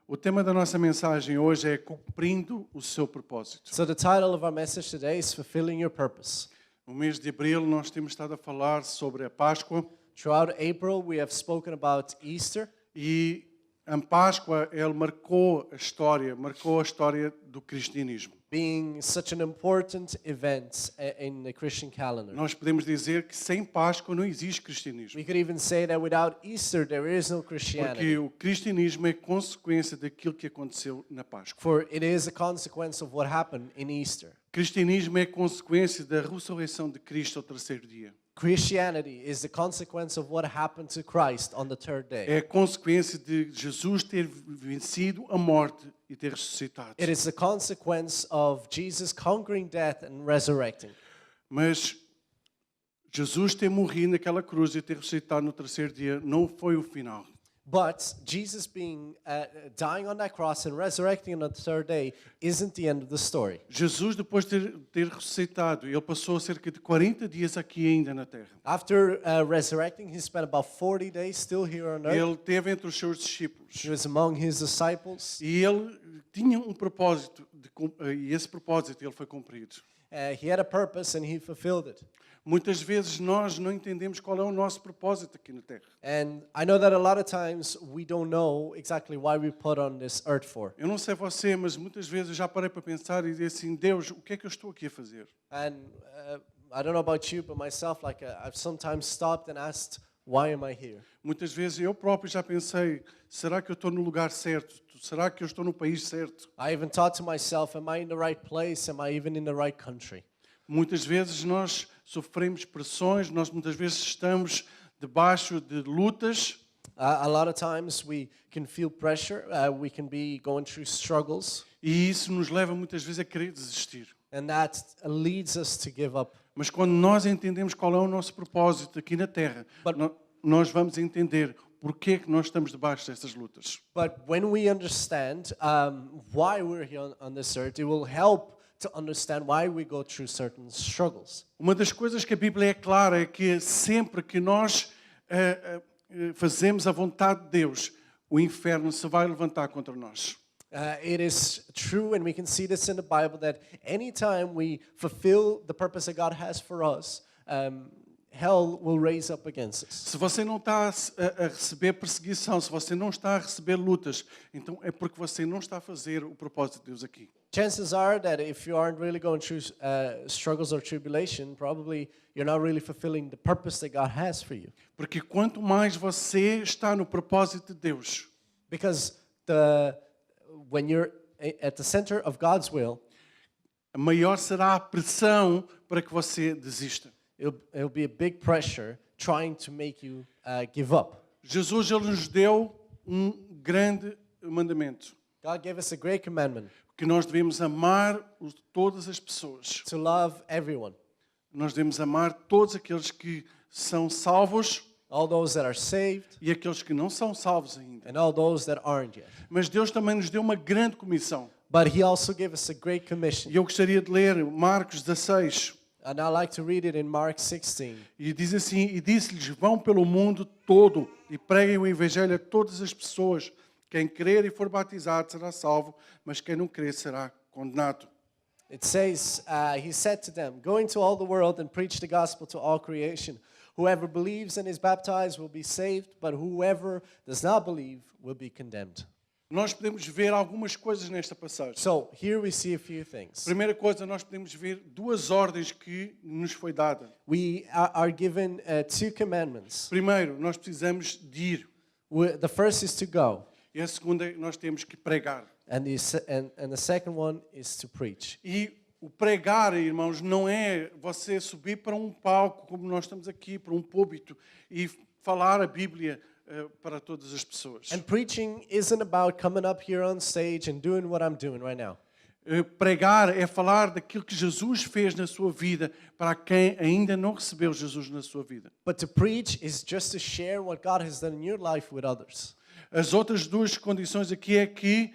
O tema da nossa mensagem hoje é cumprindo o seu propósito. So the title of our message today is Fulfilling Your Purpose. No mês de abril nós temos estado a falar sobre a Páscoa Throughout April, we have spoken about Easter. e a Páscoa ele marcou a história do cristianismo. Being such an important event in the Christian calendar. Nós podemos dizer que sem Páscoa não existe cristianismo, We could even say that without Easter, there is no Christianity. porque o cristianismo é consequência daquilo que aconteceu na Páscoa. For it is a consequence of what happened in Easter. O cristianismo é consequência da ressurreição de Cristo ao terceiro dia. Christianity is the consequence of what happened to Christ on the third day. É a consequência de Jesus ter vencido a morte e ter ressuscitado. It is the consequence of Jesus conquering death and resurrecting. Mas Jesus ter morrido naquela cruz e ter ressuscitado no terceiro dia não foi o final. But Jesus dying on that cross and resurrecting on the third day isn't the end of the story. Jesus, depois de ter ressuscitado, ele passou cerca de 40 dias aqui ainda na terra. After resurrecting, he spent about 40 days still here on earth. Ele esteve entre os seus discípulos. He was among his disciples. E ele tinha um propósito, e esse propósito ele foi cumprido. He had a purpose and he fulfilled it. Muitas vezes nós não entendemos qual é o nosso propósito aqui na terra. And I know that a lot of times we don't know exactly why we put on this earth for. Eu não sei você, mas muitas vezes eu já parei para pensar e dizer assim, Deus, o que é que eu estou aqui a fazer? And I don't know about you, but myself, I've sometimes stopped and asked, why am I here? Muitas vezes eu próprio já pensei, será que eu estou no lugar certo? Será que eu estou no país certo? I even thought to myself, am I in the right place? Am I even in the right country? Muitas vezes nós sofremos pressões, nós muitas vezes estamos debaixo de lutas A lot of times we can feel pressure, we can be going through struggles, e isso nos leva muitas vezes a querer desistir. and that leads us to give up. Mas quando nós entendemos qual é o nosso propósito aqui na Terra, nós vamos entender porque é que nós estamos debaixo dessas lutas. But when we understand why we're here on this earth, it will help to understand why we go through certain struggles. Uma das coisas que a Bíblia é clara é que sempre que nós fazemos a vontade de Deus, o inferno se vai levantar contra nós. It is true, and we can see this in the Bible, that anytime we fulfill the purpose that God has for us, hell will raise up against us. Se você não está a receber perseguição, se você não está a receber lutas, então é porque você não está a fazer o propósito de Deus aqui. Chances are that if you aren't really going through struggles or tribulation, probably you're not really fulfilling the purpose that God has for you. Porque quanto mais você está no propósito de Deus, Because when you're at the center of God's will, maior será a pressão para que você desista. it'll be a big pressure trying to make you give up. Jesus ele nos deu um grande mandamento, God gave us a great commandment que nós devemos amar todas as pessoas. to love everyone, Nós devemos amar todos aqueles que são salvos all those that are saved e aqueles que não são salvos ainda. and all those that aren't yet. Mas Deus também nos deu uma grande comissão. But he also gave us a great commission. E eu gostaria de ler Marcos 16. And I like to read it in Mark 16. E diz assim, e disse-lhes, vão pelo mundo todo e preguem o evangelho a todas as pessoas. Quem crer e for batizado será salvo, mas quem não crer será condenado. It says, he said to them, go into all the world and preach the gospel to all creation. Whoever believes and is baptized will be saved, but whoever does not believe will be condemned. Nós podemos ver algumas coisas nesta passagem. So here we see a few things. Primeira coisa, nós podemos ver duas ordens que nos foi dada. We are given two commandments. Primeiro, nós precisamos de ir. The first is to go, E a segunda, nós temos que pregar. and the second one is to preach. E o pregar, irmãos, não é você subir para um palco, como nós estamos aqui, para um púlpito, e falar a Bíblia para todas as pessoas. And preaching isn't about coming up here on stage and doing what I'm doing right now. Pregar é falar daquilo que Jesus fez na sua vida para quem ainda não recebeu Jesus na sua vida. But to preach is just to share what God has done in your life with others. As outras duas condições aqui é que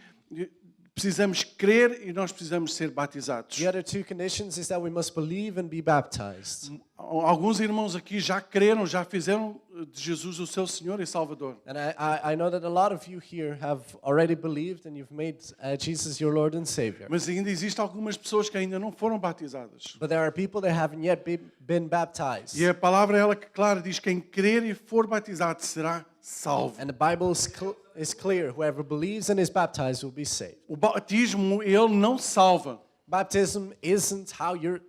precisamos crer e nós precisamos ser batizados. The other two conditions is that we must believe and be baptized. alguns irmãos aqui já creram, já fizeram de Jesus o seu Senhor e Salvador. And I know that a lot of you here have already believed and you've made Jesus your Lord and Savior. Mas ainda existem algumas pessoas que ainda não foram batizadas. But there are people that haven't yet been baptized. E a palavra ela que clara diz: quem crer e for batizado será salvo. And the Bible is clear. Whoever believes and is baptized will be saved. O batismo ele não salva, Baptism isn't how you're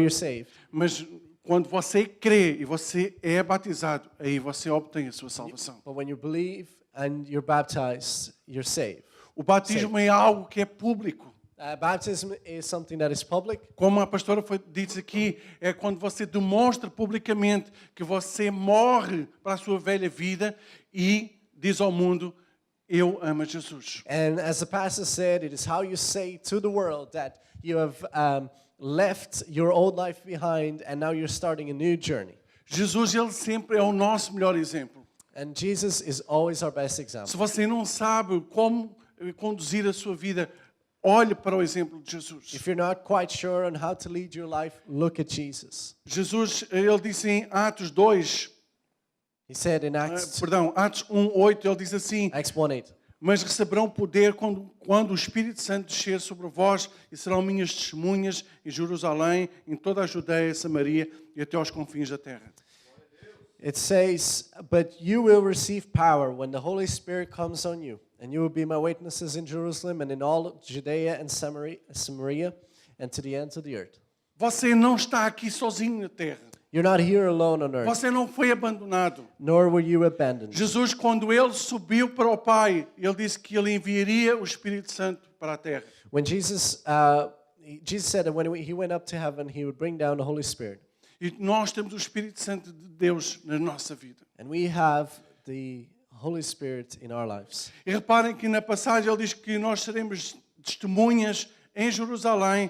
saved. mas quando você crê e você é batizado, aí você obtém a sua salvação. But when you believe and you're baptized, you're saved. O batismo é algo que é público. Baptism is something that is public. Como a pastora disse aqui, é quando você demonstra publicamente que você morre para a sua velha vida e diz ao mundo: eu amo Jesus. And as the pastor said, it is how you say to the world that you have left your old life behind and now you're starting a new journey. Jesus ele sempre é o nosso melhor exemplo. And Jesus is always our best Se example. você não sabe como conduzir a sua vida, olhe para o exemplo de Jesus. If you're not quite sure on how to lead your life, look at Jesus. Jesus, ele disse em Atos 2, He said in Acts Atos 1:8, ele diz assim: 1:8. mas receberão poder quando o Espírito Santo descer sobre vós e serão minhas testemunhas em Jerusalém, em toda a Judeia, Samaria e até aos confins da terra. It says, but you will receive power when the Holy Spirit comes on you, and you will be my witnesses in Jerusalem and in all Judea and Samaria and to the ends of the earth. Você não está aqui sozinho na terra. You're not here alone on earth, Você não foi abandonado. nor were you abandoned. Jesus, quando ele subiu para o Pai, ele disse que ele enviaria o Espírito Santo para a terra. When Jesus said that when he went up to heaven, he would bring down the Holy Spirit. E nós temos o Espírito Santo de Deus na nossa vida. And we have the Holy Spirit in our lives. E reparem que na passagem ele diz que nós seremos testemunhas em Jerusalém,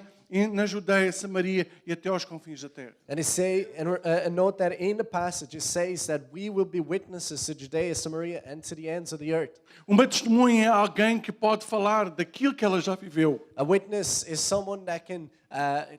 na Judeia, Samaria e até aos confins da terra. And note that in the passage it says that we will be witnesses to Judea, Samaria, and to the ends of the earth. Uma testemunha é alguém que pode falar daquilo que ela já viveu. A witness is someone that can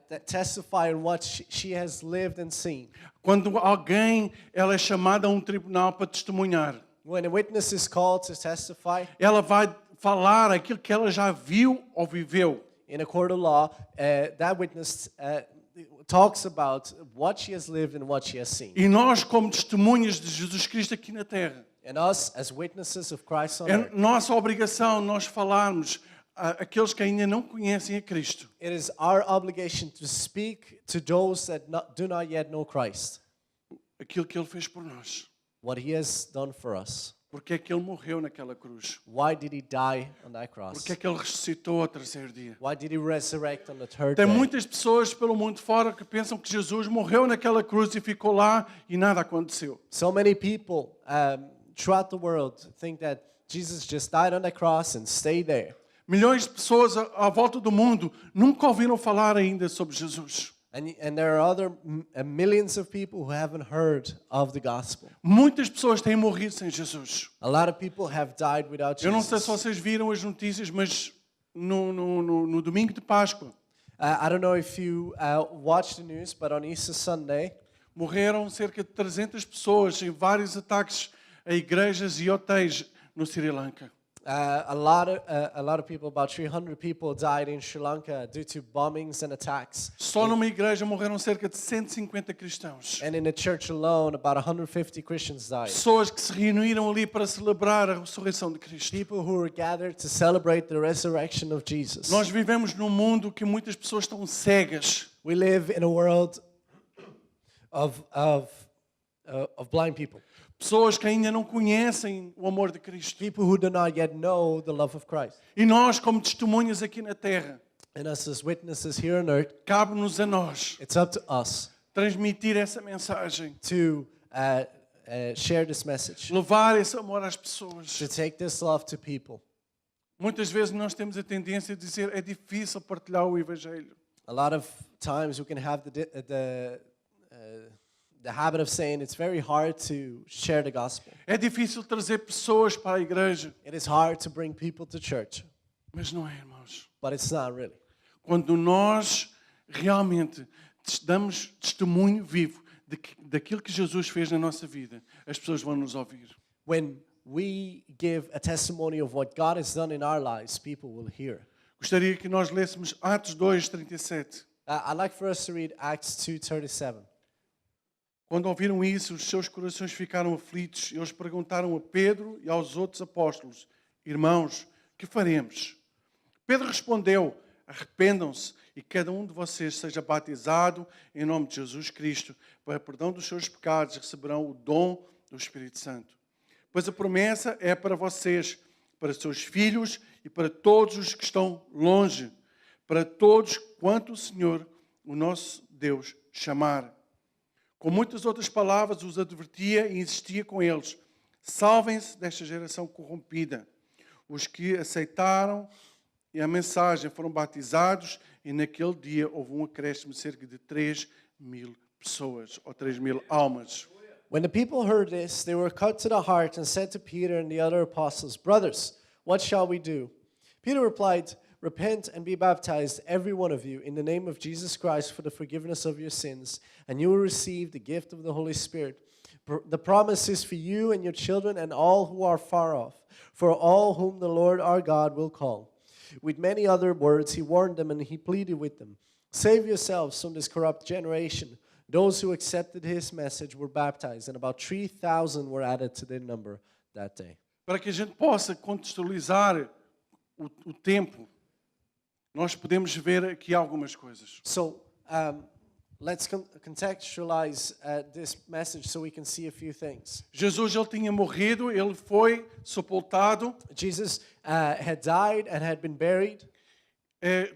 that testify on what she has lived and seen. Quando alguém ela é chamada a um tribunal para testemunhar, When a witness is called to testify ela vai falar aquilo que ela já viu ou viveu. in a court of law, that witness talks about what she has lived and what she has seen. E nós, como testemunhas de Jesus Cristo aqui na terra, And us, as witnesses of Christ on é earth, nossa obrigação nós falarmos àqueles que ainda não conhecem a Cristo. it is our obligation to speak to those that do not yet know Christ, Aquilo que Ele fez por nós. what He has done for us. Porque é que Ele morreu naquela cruz? Why did He die on that cross? Porque é que Ele ressuscitou ao terceiro dia? Why did He resurrect on the third Tem day? muitas pessoas pelo mundo fora que pensam que Jesus morreu naquela cruz e ficou lá e nada aconteceu. So many people throughout the world think that Jesus just died on the cross and stayed there. Milhões de pessoas à volta do mundo nunca ouviram falar ainda sobre Jesus. And there are other millions of people who haven't heard of the gospel. Muitas pessoas têm morrido sem Jesus. A lot of people have died without Eu não sei se Jesus. vocês viram as notícias, mas no domingo de Páscoa I don't know if you watch the news, but on Easter Sunday, morreram cerca de 300 pessoas em vários ataques a igrejas e hotéis no Sri Lanka. a lot of people, about 300 people, died in Sri Lanka due to bombings and attacks. Só numa igreja morreram cerca de 150 cristãos. And in the church alone, about 150 Christians died. Pessoas que se reuniram ali para celebrar a ressurreição de Cristo. People who were gathered to celebrate the resurrection of Jesus. Nós vivemos num mundo que muitas pessoas estão cegas. We live in a world of blind people. Pessoas que ainda não conhecem o amor de Cristo. People who do not yet know the love of Christ. E nós, como testemunhas aqui na terra, And us as witnesses here on earth, cabe-nos a nós it's up to us transmitir essa mensagem, to share this message, levar esse amor às pessoas. to take this love to people. Muitas vezes nós temos a tendência de dizer é difícil partilhar o Evangelho. A lot of times we can have the habit of saying it's very hard to share the gospel. É difícil trazer pessoas para a igreja. It is hard to bring people to church, Mas não é, irmãos. but it's not really. Quando nós realmente damos testemunho vivo daquilo que Jesus fez na nossa vida, as pessoas vão nos ouvir. When we give a testimony of what God has done in our lives, people will hear. Gostaria que nós lêssemos Atos 2:37. I'd like for us to read Acts 2:37. Quando ouviram isso, os seus corações ficaram aflitos e eles perguntaram a Pedro e aos outros apóstolos: Irmãos, que faremos? Pedro respondeu: Arrependam-se e cada um de vocês seja batizado em nome de Jesus Cristo para perdão dos seus pecados e receberão o dom do Espírito Santo. Pois a promessa é para vocês, para seus filhos e para todos os que estão longe, para todos quanto o Senhor, o nosso Deus, chamar. Com muitas outras palavras os advertia e insistia com eles: salvem-se desta geração corrompida. Os que aceitaram a mensagem foram batizados e naquele dia houve um acréscimo de cerca de 3.000 pessoas, ou 3.000 almas. When the people heard this, they were cut to the heart and said to Peter and the other apostles, Brothers, what shall we do? Peter replied, Repent and be baptized, every one of you, in the name of Jesus Christ for the forgiveness of your sins, and you will receive the gift of the Holy Spirit. The promise is for you and your children and all who are far off, for all whom the Lord our God will call. With many other words, he warned them and he pleaded with them, Save yourselves from this corrupt generation. Those who accepted his message were baptized, and about 3,000 were added to their number that day. Para que a gente possa contextualizar o tempo, nós podemos ver aqui algumas coisas. So let's contextualize this message so we can see a few things. Jesus, ele tinha morrido, ele foi sepultado, Jesus had died and had been buried.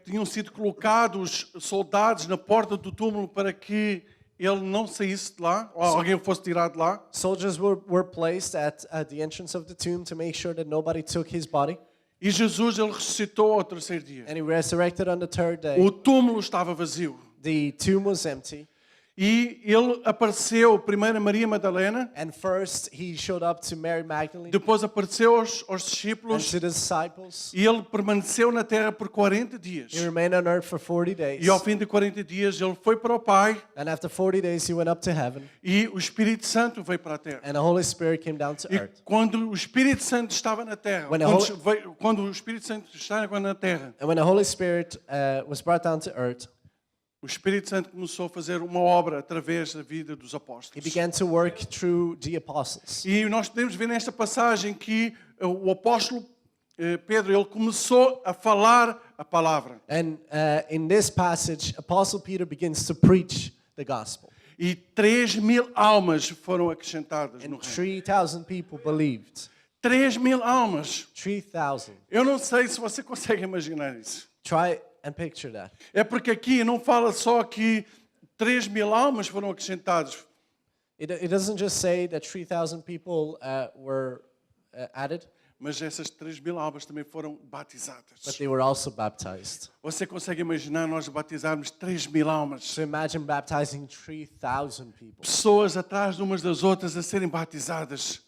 Tinham sido colocados soldados na porta do túmulo para que ele não saísse de lá, ou alguém fosse tirado de lá. Soldiers were placed at the entrance of the tomb to make sure that nobody took his body. E Jesus, ele ressuscitou ao terceiro dia. And he resurrected on the third day. O túmulo estava vazio. The tomb was empty. E ele apareceu primeiro a Maria Madalena, And first he showed up to Mary Magdalene depois apareceu aos and discípulos, to the disciples. e ele permaneceu na terra por 40 dias. He remained on earth for 40 days. E ao fim de 40 dias ele foi para o Pai And after 40 days he went up to heaven. e o Espírito Santo veio para a terra. And the Holy Spirit came down to E earth. quando o Espírito Santo estava na terra, When the quando o Espírito Santo estava na terra, And when the Holy Spirit was brought down to earth, o Espírito Santo começou a fazer uma obra através da vida dos he apóstolos. began to work through the apostles. E nós podemos ver nesta passagem que o apóstolo Pedro, ele começou a falar a palavra. And in this passage, Apostle Peter begins to preach the gospel. E 3.000 almas foram acrescentadas no And reino. 3,000 people believed. 3.000 almas. 3,000. Eu não sei se você consegue imaginar isso. Try and picture that. É porque aqui não fala só que 3.000 almas foram acrescentadas. It doesn't just say that 3,000 people were added, Mas essas 3.000 almas também foram batizadas. but they were also baptized. Você consegue imaginar nós batizarmos 3.000 almas? So imagine baptizing 3,000 people. Pessoas atrás de umas das outras a serem batizadas.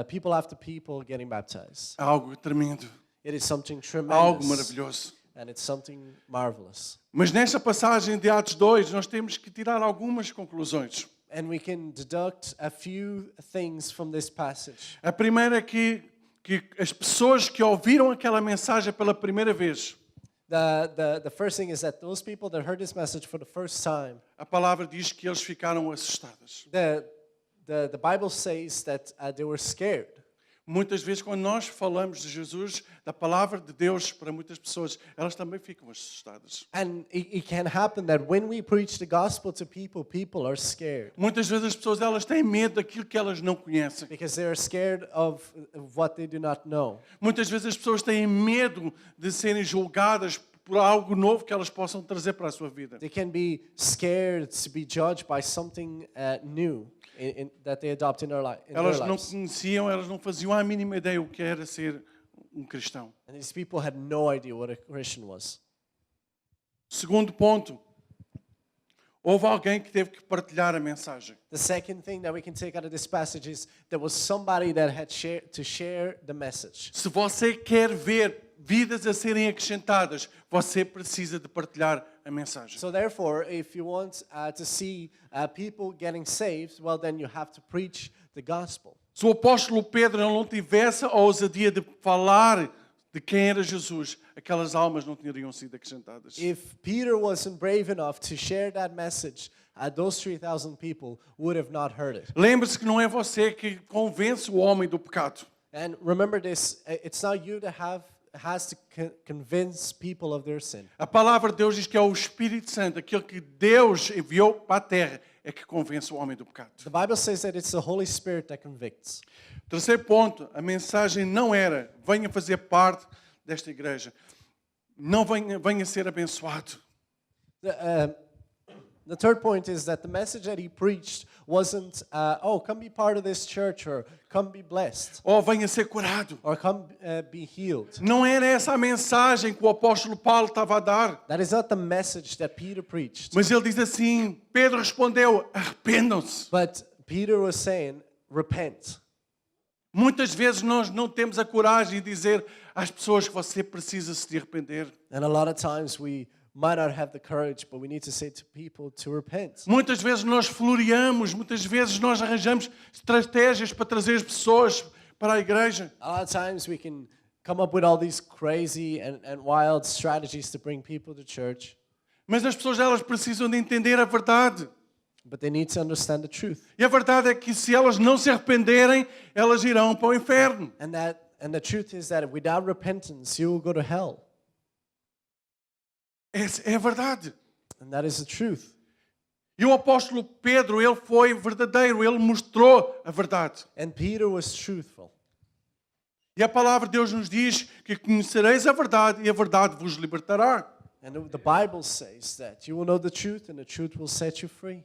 People after people getting baptized. Algo tremendo. It is something Algo tremendous, maravilhoso. and it's something marvelous. Mas nesta passagem de Atos 2, nós temos que tirar algumas conclusões. And we can deduct a few things from this passage. A primeira é que as pessoas que ouviram aquela mensagem pela primeira vez, The first thing is that those people that heard this message for the first time, a palavra diz que eles ficaram assustadas. the Bible says that they were scared. Muitas vezes, quando nós falamos de Jesus, da palavra de Deus para muitas pessoas, elas também ficam assustadas. And it can happen that when we preach the gospel to people, people are scared Muitas vezes as pessoas elas têm medo daquilo que elas não conhecem. because they are scared of what they do not know. Muitas vezes as pessoas têm medo de serem julgadas por algo novo que elas possam trazer para a sua vida. They can be scared to be judged by something new that they adopt in their Elas não lives. conheciam, elas não faziam a mínima ideia o que era ser um cristão. And these people had no idea what a Christian was. Segundo ponto, houve alguém que teve que partilhar a mensagem. The second thing that we can take out of this passage is there was somebody that had to share the message. Se você quer ver vidas a serem acrescentadas, você precisa de partilhar a mensagem. So therefore, if you want to see people getting saved, well, then you have to preach the gospel. Se o apóstolo Pedro não tivesse a ousadia de falar de quem era Jesus, aquelas almas não teriam sido acrescentadas. If Peter wasn't brave enough to share that message, those 3,000 people would have not heard it. Lembre-se que não é você que convence o homem do pecado. And remember this, it's not you that has to convince people of their sin. A palavra de Deus diz que é o Espírito Santo, aquele que Deus enviou para a terra, é que convence o homem do pecado. The Bible says that it's the Holy Spirit that convicts. Terceiro ponto, a mensagem não era venha fazer parte desta igreja. Não venha ser abençoado. The third point is that the message that he preached wasn't, come be part of this church, or come be blessed, Ou venha ser curado. or come be healed. Não era essa a mensagem que o apóstolo Paulo estava a dar. That is not the message that Peter preached. Mas ele diz assim, Pedro respondeu, arrependam-se. But Peter was saying, repent. Muitas vezes nós não temos a coragem de dizer às pessoas que você precisa se arrepender. And a lot of times we might not have the courage, but we need to say to people to repent. Muitas vezes nós floreamos, muitas vezes nós arranjamos estratégias para trazer as pessoas para a igreja. A lot of times we can come up with all these crazy and wild strategies to bring people to church, Mas as pessoas elas precisam de entender a verdade. but they need to understand the truth. E a verdade é que se elas não se arrependerem, elas irão para o inferno. And the truth is that without repentance, you will go to hell. Essa é a verdade. And that is the truth. E o apóstolo Pedro, ele foi verdadeiro, ele mostrou a verdade. And Peter was truthful. E a palavra de Deus nos diz que conhecereis a verdade e a verdade vos libertará. And the Bible says that you will know the truth and the truth will set you free.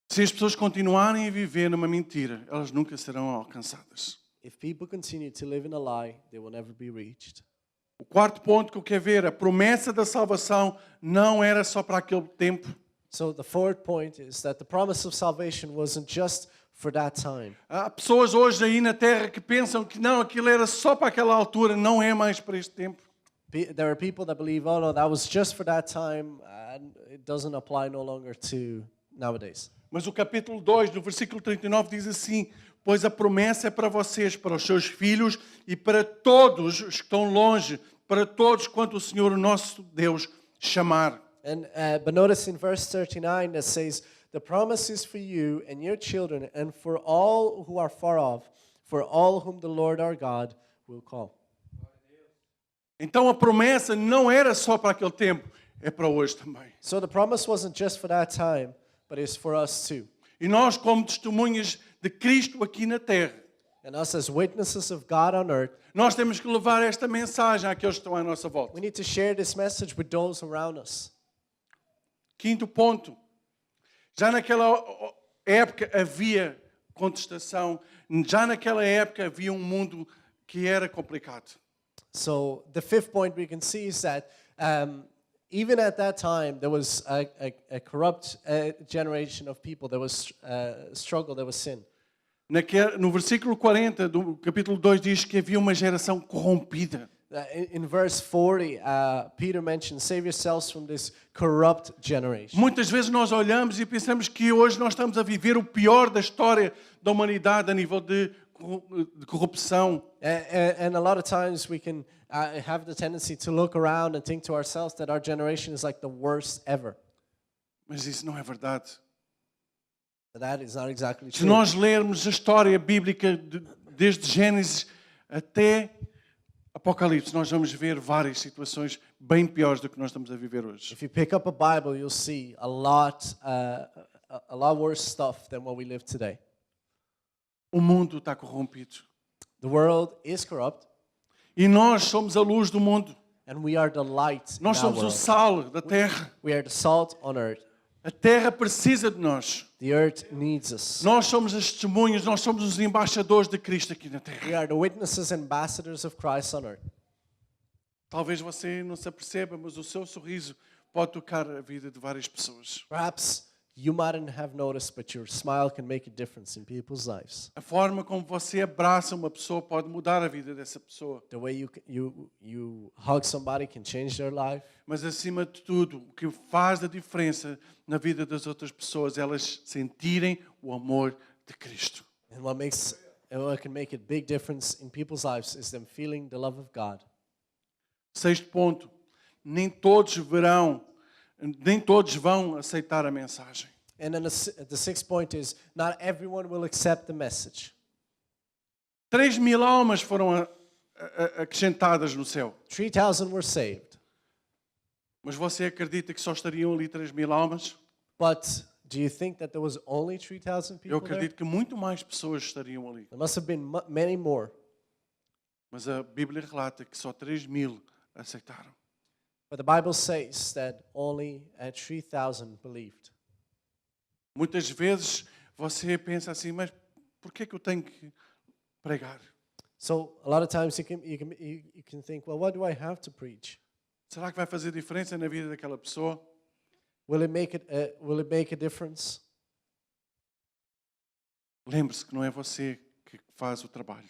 Se as pessoas continuarem a viver numa mentira, elas nunca serão alcançadas. If people continue to live in a lie, they will never be reached. O quarto ponto que eu quero ver, a promessa da salvação não era só para aquele tempo. So the fourth point is that the promise of salvation wasn't just for that time. Há pessoas hoje aí na terra que pensam que não, aquilo era só para aquela altura, não é mais para este tempo. There are people that believe, oh no, that was just for that time, and it doesn't apply no longer to nowadays. Mas o capítulo 2, no versículo 39, diz assim: pois a promessa é para vocês, para os seus filhos e para todos os que estão longe, para todos quanto o Senhor, o nosso Deus, chamar. But notice in verse 39 that says, the promise is for you and your children and for all who are far off, for all whom the Lord our God will call. Então a promessa não era só para aquele tempo, é para hoje também. So the promise wasn't just for that time, but it's for us too. E nós, como testemunhas de Cristo aqui na terra, And us as witnesses of God on earth, nós temos que levar esta mensagem àqueles que estão à nossa volta. we need to share this message with those around us. Quinto ponto. Já naquela época havia contestação, já naquela época havia um mundo que era complicado. So the fifth point we can see is that even at that time there was a corrupt generation of people. There was struggle, there was sin. No versículo 40 do capítulo 2 diz que havia uma geração corrompida. In verse 40, Peter mentions, save yourselves from this corrupt generation. Muitas vezes nós olhamos e pensamos que hoje nós estamos a viver o pior da história da humanidade a nível de corrupção. And a lot of times we can have the tendency to look around and think to ourselves that our generation is like the worst ever. Mas isso não é verdade. But that is not exactly Se true. nós lermos a história bíblica desde Gênesis até Apocalipse, nós vamos ver várias situações bem piores do que nós estamos a viver hoje. If you pick up a Bible, you'll see a lot worse stuff than what we live today. O mundo está corrompido. The world is corrupt, E nós somos a luz do mundo. and we are the light in Nós our somos o world. sal da terra. We are the salt on earth. A terra precisa de nós. The earth needs us. Nós somos as testemunhas, nós somos os embaixadores de Cristo aqui na terra. We are the witnesses and ambassadors of Christ on earth. Talvez você não se aperceba, mas o seu sorriso pode tocar a vida de várias pessoas. Perhaps you mightn't have noticed, but your smile can make a difference in people's lives. A forma como você abraça uma pessoa pode mudar a vida dessa pessoa. The way you hug somebody can change their life. Mas, acima de tudo, o que faz a diferença na vida das outras pessoas é elas sentirem o amor de Cristo. And what can make a big difference in people's lives is them feeling the love of God. Sexto ponto, nem todos vão aceitar a mensagem. And then the sixth point is, not everyone will accept the message. 3.000 almas foram acrescentadas no céu. 3,000 were saved. Mas você acredita que só estariam ali 3.000 almas? But do you think that there was only 3,000 Eu people there? acredito que muito mais pessoas estariam ali. There must have been many more. Mas a Bíblia relata que só 3.000 aceitaram. But the Bible says that only 3,000 believed. Muitas vezes você pensa assim, mas por que eu tenho que pregar? So a lot of times you can think, well, what do I have to preach? Será que vai fazer diferença na vida daquela pessoa? Will it make a difference? Lembre-se que não é você que faz o trabalho.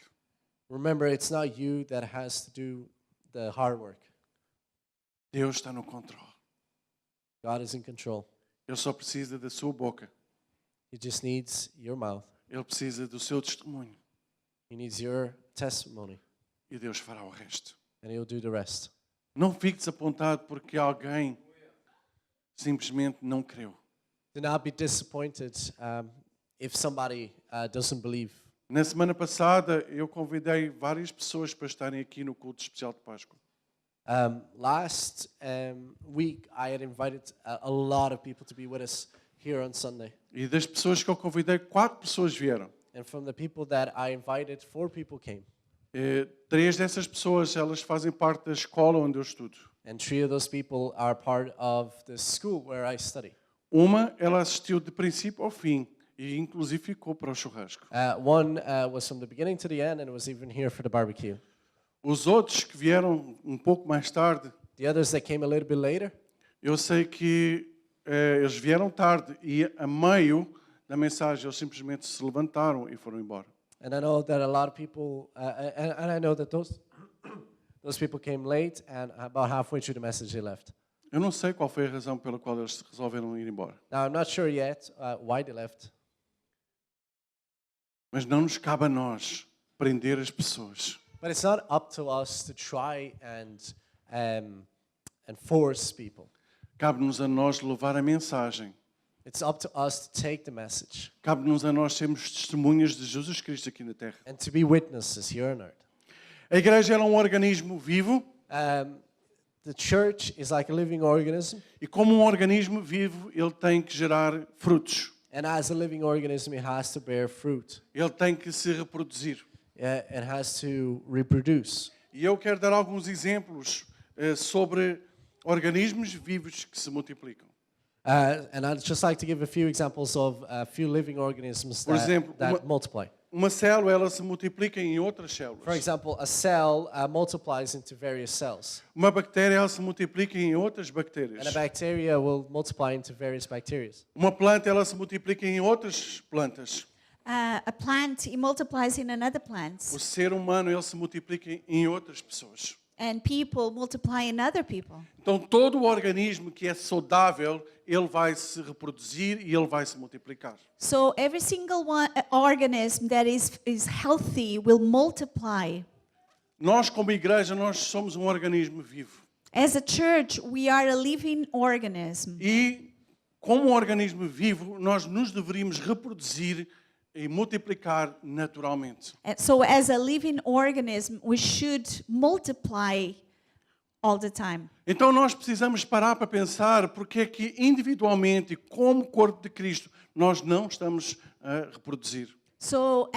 Remember, it's not you that has to do the hard work. Deus está no controle. God is in control. Ele só precisa da sua boca. He just needs your mouth. Ele precisa do seu testemunho. He needs your testimony, E Deus fará o resto. and He'll do the rest. Não fique desapontado porque alguém simplesmente não creu. Do not be disappointed if somebody doesn't believe. Na semana passada, eu convidei várias pessoas para estarem aqui no culto especial de Páscoa. Last week, I had invited a lot of people to be with us here on Sunday. E das pessoas que eu convidei, 4 pessoas vieram. And from the people that I invited, 4 people came. 3 dessas pessoas, elas fazem parte da escola onde eu estudo. And 3 of those people are part of the school where I study. Uma, ela assistiu de princípio ao fim e inclusive ficou para o churrasco. One was from the beginning to the end and was even here for the barbecue. Os outros que vieram um pouco mais tarde, The others that came a little bit later, eu sei que eles vieram tarde e a meio da mensagem eles simplesmente se levantaram e foram embora. and I know that a lot of people, and I know that those people came late, and about halfway through the message they left. Eu não sei qual foi a razão pela qual eles resolveram ir embora. Now I'm not sure yet why they left, Mas não nos cabe a nós prender as pessoas. but it's not up to us to try and force people. Cabe-nos a nós levar a mensagem. It's up to us to take the message Cabe-nos a nós sermos testemunhas de Jesus Cristo aqui na Terra. and to be witnesses here on earth. A igreja é um organismo vivo The church is like a living organism, e como um organismo vivo, ele tem que gerar frutos. and as a living organism, it has to bear fruit. Ele tem que se reproduzir. It has to reproduce. E eu quero dar alguns exemplos sobre organismos vivos que se multiplicam. And I'd just like to give a few examples of a few living organisms Por exemplo, that multiply. Uma célula, ela se multiplica em outras For células. example, a cell multiplies into various cells, Uma bactéria, ela se multiplica em outras and a bactérias. bacteria will multiply into various bacteria. Uma planta, ela se multiplica em outras plantas. A plant, it multiplies in another O plant. ser humano, ele se multiplica em outras pessoas. And people multiply in other people. Então, todo o organismo que é saudável, ele vai se reproduzir e ele vai se multiplicar. So every single organism that is healthy will multiply. Nós, como igreja, nós somos um organismo vivo. As a church, we are a living organism. E, como um organismo vivo, nós nos deveríamos reproduzir e multiplicar naturalmente. And so as a living organism, we should multiply all the time. Então nós precisamos parar para pensar porque é que individualmente, como corpo de Cristo, nós não estamos a reproduzir. So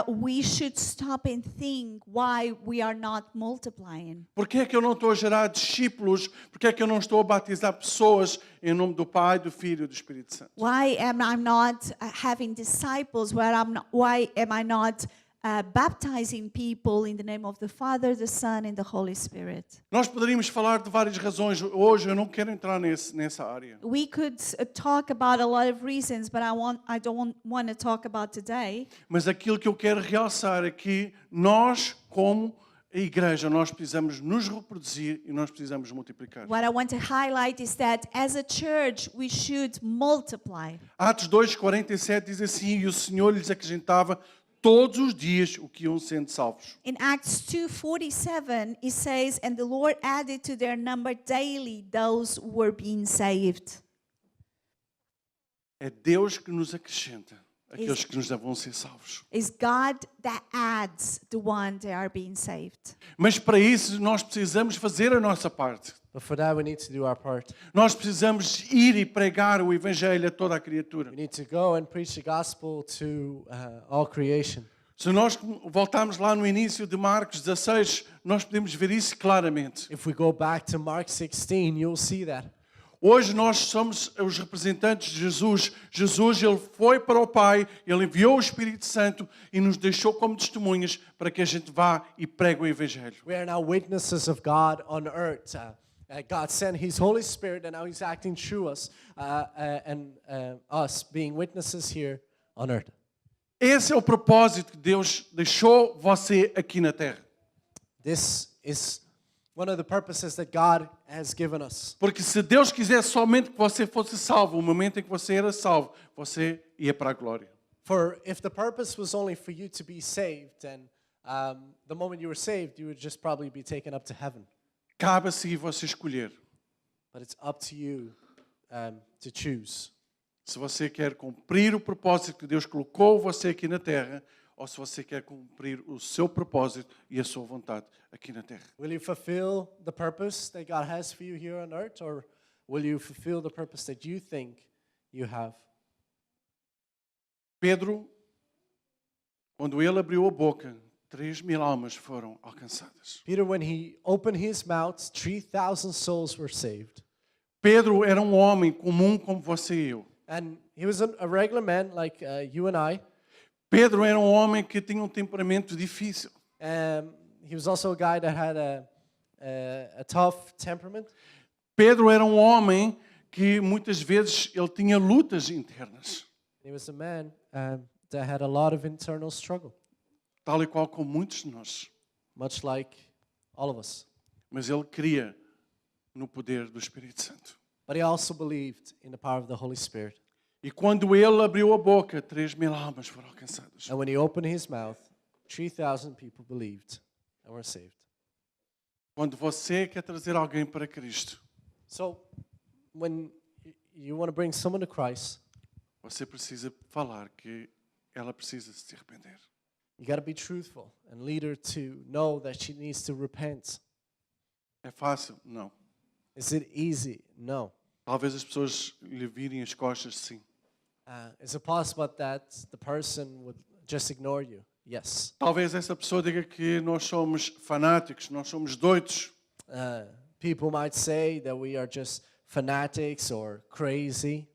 we should stop and think why we are not multiplying. Porque é que eu não estou a gerar discípulos? Porque é que eu não estou a batizar pessoas em nome do Pai, do Filho e do Espírito Santo? Why am I not having disciples? Why am I not baptizing people in the name of the Father, the Son, and the Holy Spirit. Nós poderíamos falar de várias razões. Hoje eu não quero entrar nessa área. We could talk about a lot of reasons, but I don't want to talk about today. Mas aquilo que eu quero realçar é que nós, como a igreja, nós precisamos nos reproduzir e nós precisamos multiplicar. What I want to highlight is that as a church, we should multiply. Atos 2:47 diz assim: e o Senhor lhes acrescentava todos os dias o que iam sendo salvos. In Acts 2:47, it says, and the Lord added to their number daily those who were being saved. É Deus que nos acrescenta aqueles que nos vão ser salvos. It's God that adds the one that are being saved. Mas para isso nós precisamos fazer a nossa parte. But for that, we need to do our part. Nós precisamos ir e pregar o evangelho a toda a criatura. We need to go and preach the gospel to all creation. Se nós voltarmos lá no início de Marcos 16, nós podemos ver isso claramente. If we go back to Mark 16, you'll see that. Hoje nós somos os representantes de Jesus. Jesus, ele foi para o Pai, ele enviou o Espírito Santo e nos deixou como testemunhas para que a gente vá e pregue o evangelho. We are now witnesses of God on earth. God sent His Holy Spirit, and now He's acting through us, and us being witnesses here on earth. Esse é o propósito que Deus deixou você aqui na terra. This is one of the purposes that God has given us. Porque se Deus quisesse somente que você fosse salvo, o momento em que você era salvo, você ia para a glória. For if the purpose was only for you to be saved, then the moment you were saved, you would just probably be taken up to heaven. Cabe a si você escolher. But it's up to you to choose. Se você quer cumprir o propósito que Deus colocou você aqui na terra, ou se você quer cumprir o seu propósito e a sua vontade aqui na terra. Will you fulfill the purpose that God has for you here on earth, or will you fulfill the purpose that you think you have? Pedro, quando ele abriu a boca, 3.000 almas foram alcançadas. Peter, when he opened his mouth, 3,000 souls were saved. Pedro era um homem comum como você e eu. And he was a regular man like you and I. Pedro era um homem que tinha um temperamento difícil. He was also a guy that had a tough temperament. Pedro era um homem que muitas vezes ele tinha lutas internas, He was a man that had a lot of internal struggle, tal e qual como muitos de nós. much like all of us. Mas ele cria no poder do Espírito Santo. But he also believed in the power of the Holy Spirit. E quando ele abriu a boca, 3.000 almas foram alcançadas. And when he opened his mouth, 3,000 people believed and were saved. Quando você quer trazer alguém para Cristo, So when you want to bring someone to Christ, você precisa falar que ela precisa se arrepender. you got to be truthful and lead her to know that she needs to repent. É fácil? Não. Is it easy? No. Talvez as pessoas lhe virem as costas, sim. Is it possible that the person would just ignore you? Yes. Talvez essa pessoa diga que nós somos fanáticos, nós somos doidos. People might say that we are just fanatics or crazy.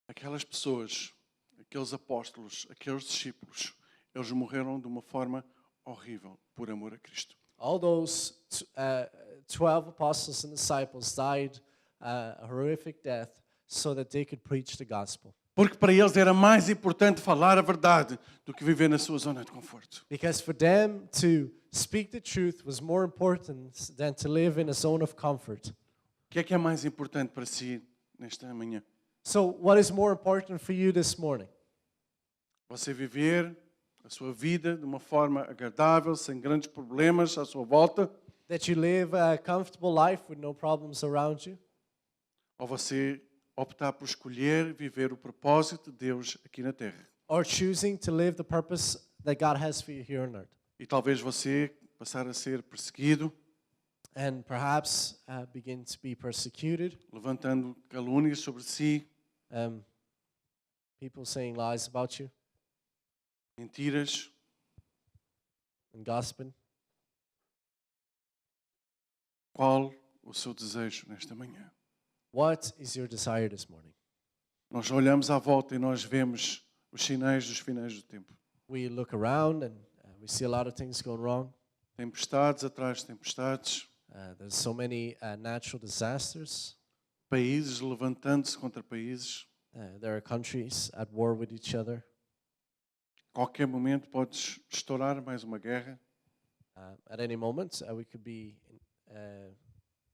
Aquelas pessoas, aqueles apóstolos, aqueles discípulos, eles morreram de uma forma horrível por amor a Cristo. All those 12 apostles and disciples died a horrific death so that they could preach the gospel. Porque para eles era mais importante falar a verdade do que viver na sua zona de conforto. Because for them to speak the truth was more important than to live in a zone of comfort. O que é mais importante para si nesta manhã? So what is more important for you this morning? Você viver a sua vida de uma forma agradável, sem grandes problemas à sua volta? That you live a comfortable life with no problems around you? Ou você optar por escolher viver o propósito de Deus aqui na terra? Or choosing to live the purpose that God has for you here on earth? E talvez você passar a ser perseguido, And perhaps begin to be persecuted. levantando calúnias sobre si, People saying lies about you mentiras. and gossiping. Qual o seu desejo nesta manhã? What is your desire this morning? Nós olhamos à volta e nós vemos os sinais dos finais do tempo. We look around and we see a lot of things going wrong. Tempestades atrás de tempestades, There's so many natural disasters. países levantando-se contra países. There are countries at war with each other. Qualquer momento pode estourar mais uma guerra. At any moment, we could be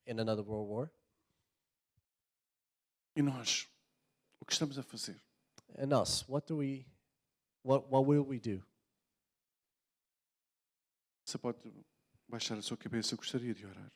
in another world war. E nós, o que estamos a fazer? And us, what will we do? Você pode baixar a sua cabeça, eu gostaria de orar.